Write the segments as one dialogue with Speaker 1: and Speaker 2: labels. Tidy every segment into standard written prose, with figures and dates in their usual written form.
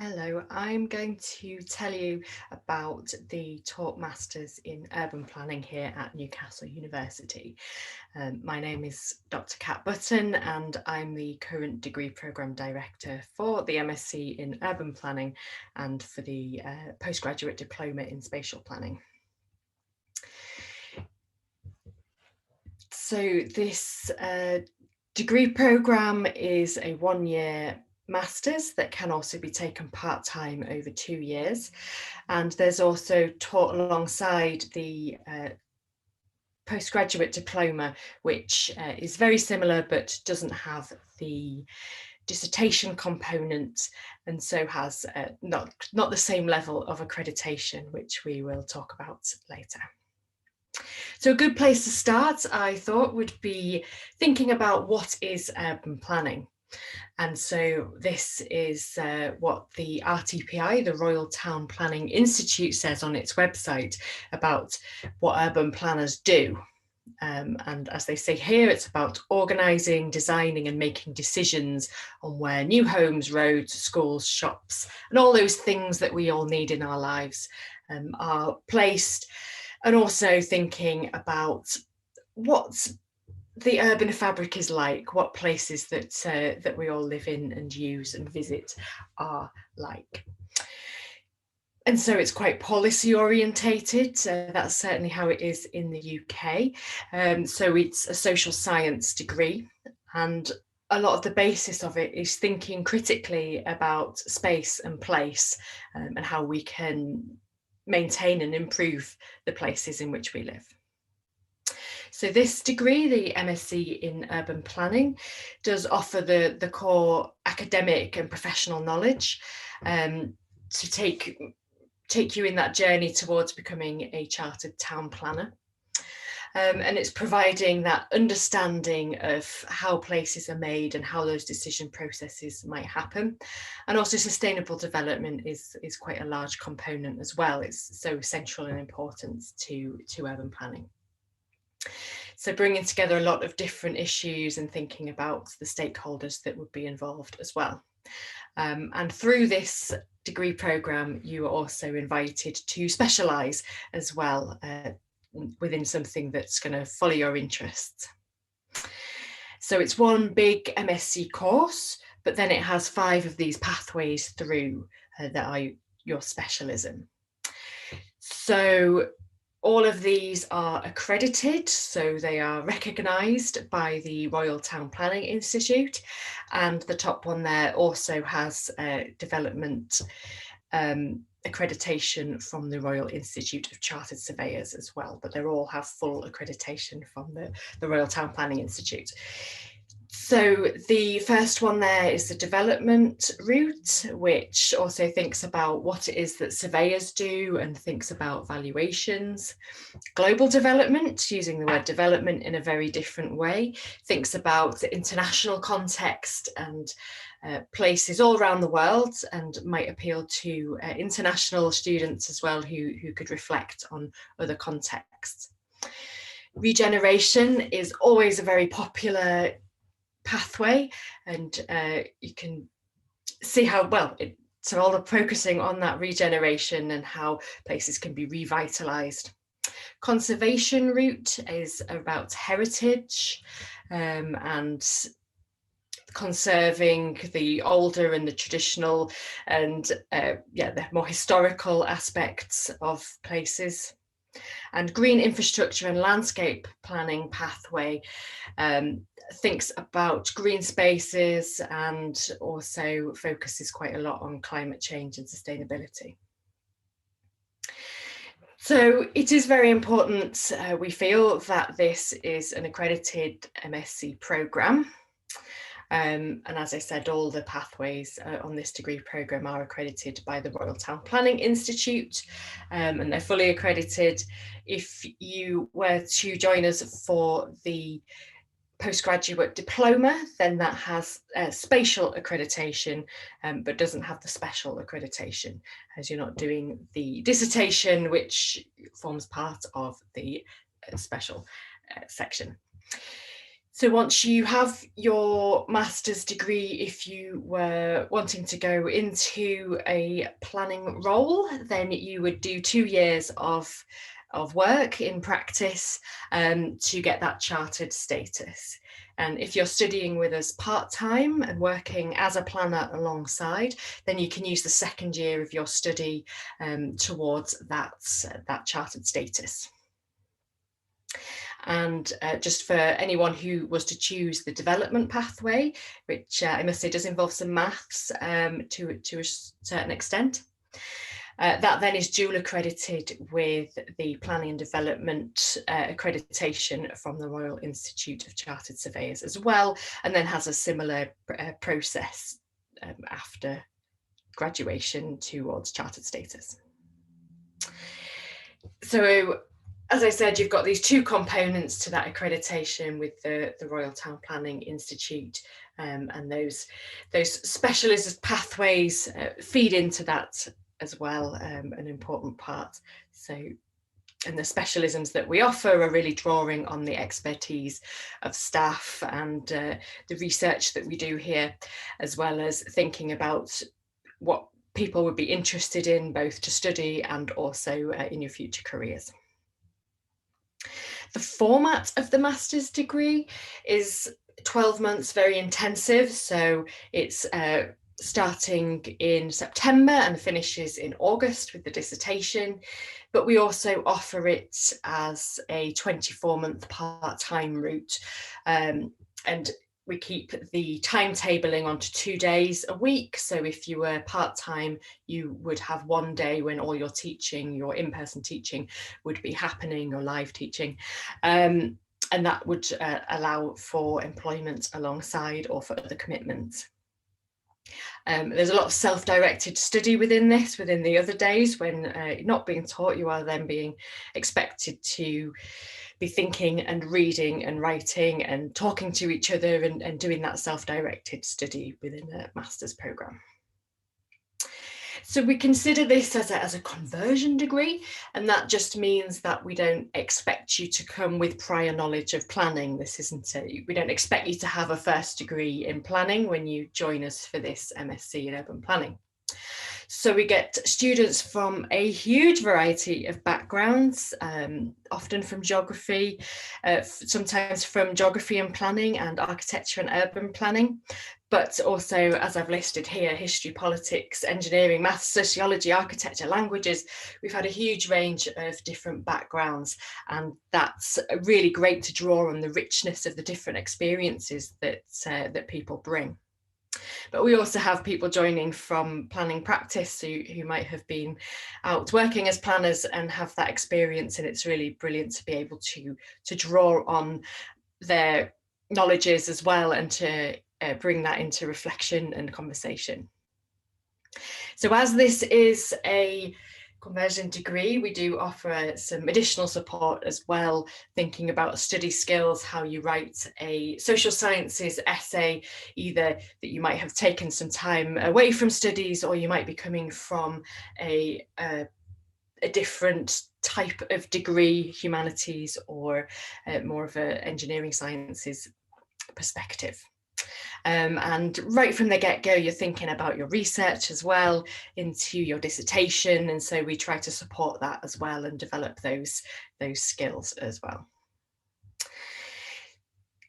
Speaker 1: Hello, I'm going to tell you about the taught Masters in Urban Planning here at Newcastle University. My name is Dr. Kat Button and I'm the current Degree Programme Director for the MSc in Urban Planning and for the Postgraduate Diploma in Spatial Planning. So this degree programme is a one-year Masters that can also be taken part-time over 2 years, and there's also taught alongside the postgraduate diploma, which is very similar but doesn't have the dissertation component and so has not the same level of accreditation, which we will talk about later. So a good place to start, I thought, would be thinking about what is urban planning. And so this is what the RTPI, the Royal Town Planning Institute, says on its website about what urban planners do. And as they say here, it's about organising, designing and making decisions on where new homes, roads, schools, shops and all those things that we all need in our lives are placed, and also thinking about what the urban fabric is like, what places that we all live in and use and visit are like. And so it's quite policy orientated. That's certainly how it is in the UK. So it's a social science degree, and a lot of the basis of it is thinking critically about space and place and how we can maintain and improve the places in which we live. So this degree, the MSc in Urban Planning, does offer the core academic and professional knowledge to take you in that journey towards becoming a chartered town planner. And it's providing that understanding of how places are made and how those decision processes might happen. And also sustainable development is quite a large component as well. It's so central and important to urban planning. So bringing together a lot of different issues and thinking about the stakeholders that would be involved as well. And through this degree programme, you are also invited to specialise as well within something that's going to follow your interests. So it's one big MSc course, but then it has 5 of these pathways through that are your specialism. So all of these are accredited, so they are recognised by the Royal Town Planning Institute, and the top one there also has development accreditation from the Royal Institute of Chartered Surveyors as well, but they all have full accreditation from the Royal Town Planning Institute. So the first one there is the development route, which also thinks about what it is that surveyors do and thinks about valuations. Global development, using the word development in a very different way, thinks about the international context and places all around the world, and might appeal to international students as well who could reflect on other contexts. Regeneration is always a very popular pathway, and you can see how well so all the focusing on that regeneration and how places can be revitalized. Conservation route is about heritage and conserving the older and the traditional and the more historical aspects of places. And green infrastructure and landscape planning pathway thinks about green spaces and also focuses quite a lot on climate change and sustainability. So it is very important, we feel, that this is an accredited MSc programme. And as I said, all the pathways on this degree programme are accredited by the Royal Town Planning Institute, and they're fully accredited. If you were to join us for the postgraduate diploma, then that has spatial accreditation, but doesn't have the special accreditation, as you're not doing the dissertation, which forms part of the special section. So once you have your master's degree, if you were wanting to go into a planning role, then you would do 2 years of work in practice to get that chartered status. And if you're studying with us part-time and working as a planner alongside, then you can use the second year of your study towards that chartered status. And just for anyone who was to choose the development pathway, which I must say does involve some maths to a certain extent, that then is dual accredited with the Planning and Development accreditation from the Royal Institute of Chartered Surveyors as well, and then has a similar process after graduation towards chartered status. So, as I said, you've got these two components to that accreditation with the Royal Town Planning Institute, and those specialist pathways feed into that as well, an important part. So, and the specialisms that we offer are really drawing on the expertise of staff and the research that we do here, as well as thinking about what people would be interested in, both to study and also in your future careers. The format of the master's degree is 12 months, very intensive. So it's starting in September and finishes in August with the dissertation. But we also offer it as a 24-month part-time route. And we keep the timetabling onto 2 days a week. So if you were part-time, you would have 1 day when all your teaching, your in-person teaching would be happening, or live teaching. And that would allow for employment alongside or for other commitments. There's a lot of self-directed study within this, within the other days when you're not being taught, you are then being expected to be thinking and reading and writing and talking to each other and doing that self-directed study within a master's programme. So we consider this as a conversion degree, and that just means that we don't expect you to come with prior knowledge of planning. We don't expect you to have a first degree in planning when you join us for this MSc in Urban Planning. So we get students from a huge variety of backgrounds, often from geography, sometimes from geography and planning and architecture and urban planning, but also, as I've listed here, history, politics, engineering, maths, sociology, architecture, languages. We've had a huge range of different backgrounds, and that's really great to draw on the richness of the different experiences that people bring. But we also have people joining from planning practice who might have been out working as planners and have that experience, and it's really brilliant to be able to draw on their knowledges as well and to bring that into reflection and conversation. So as this is a conversion degree, we do offer some additional support as well, thinking about study skills, how you write a social sciences essay, either that you might have taken some time away from studies, or you might be coming from a different type of degree, humanities or more of an engineering sciences perspective. And right from the get-go, you're thinking about your research as well into your dissertation, and so we try to support that as well and develop those skills as well.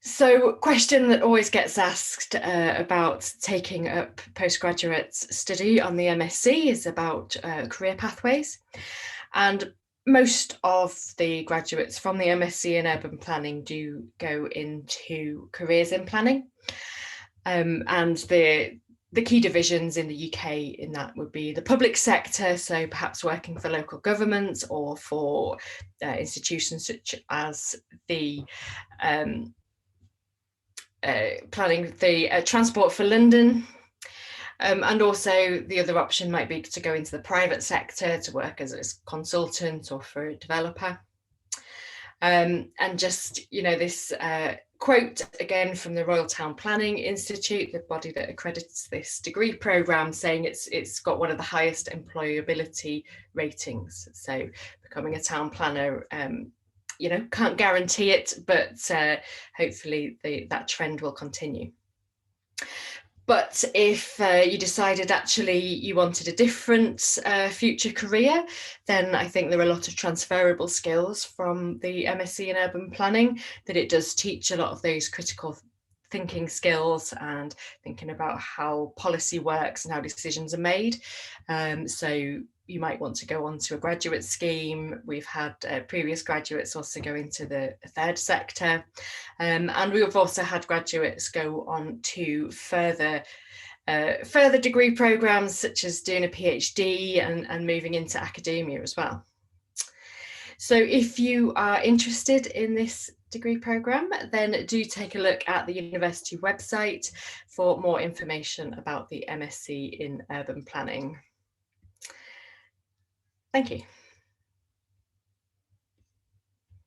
Speaker 1: So, question that always gets asked about taking up postgraduate study on the MSc is about career pathways, and most of the graduates from the MSc in Urban Planning do go into careers in planning. And the key divisions in the UK in that would be the public sector, so perhaps working for local governments or for institutions such as the planning the Transport for London. And also the other option might be to go into the private sector to work as a consultant or for a developer. And just, this quote again from the Royal Town Planning Institute, the body that accredits this degree programme, saying it's got one of the highest employability ratings. So becoming a town planner can't guarantee it, but hopefully that trend will continue. But if you decided actually you wanted a different future career, then I think there are a lot of transferable skills from the MSc in Urban Planning, that it does teach a lot of those critical thinking skills and thinking about how policy works and how decisions are made. So you might want to go on to a graduate scheme. We've had previous graduates also go into the third sector. And we've also had graduates go on to further degree programs, such as doing a PhD and moving into academia as well. So if you are interested in this degree program, then do take a look at the university website for more information about the MSc in Urban Planning. Thank you.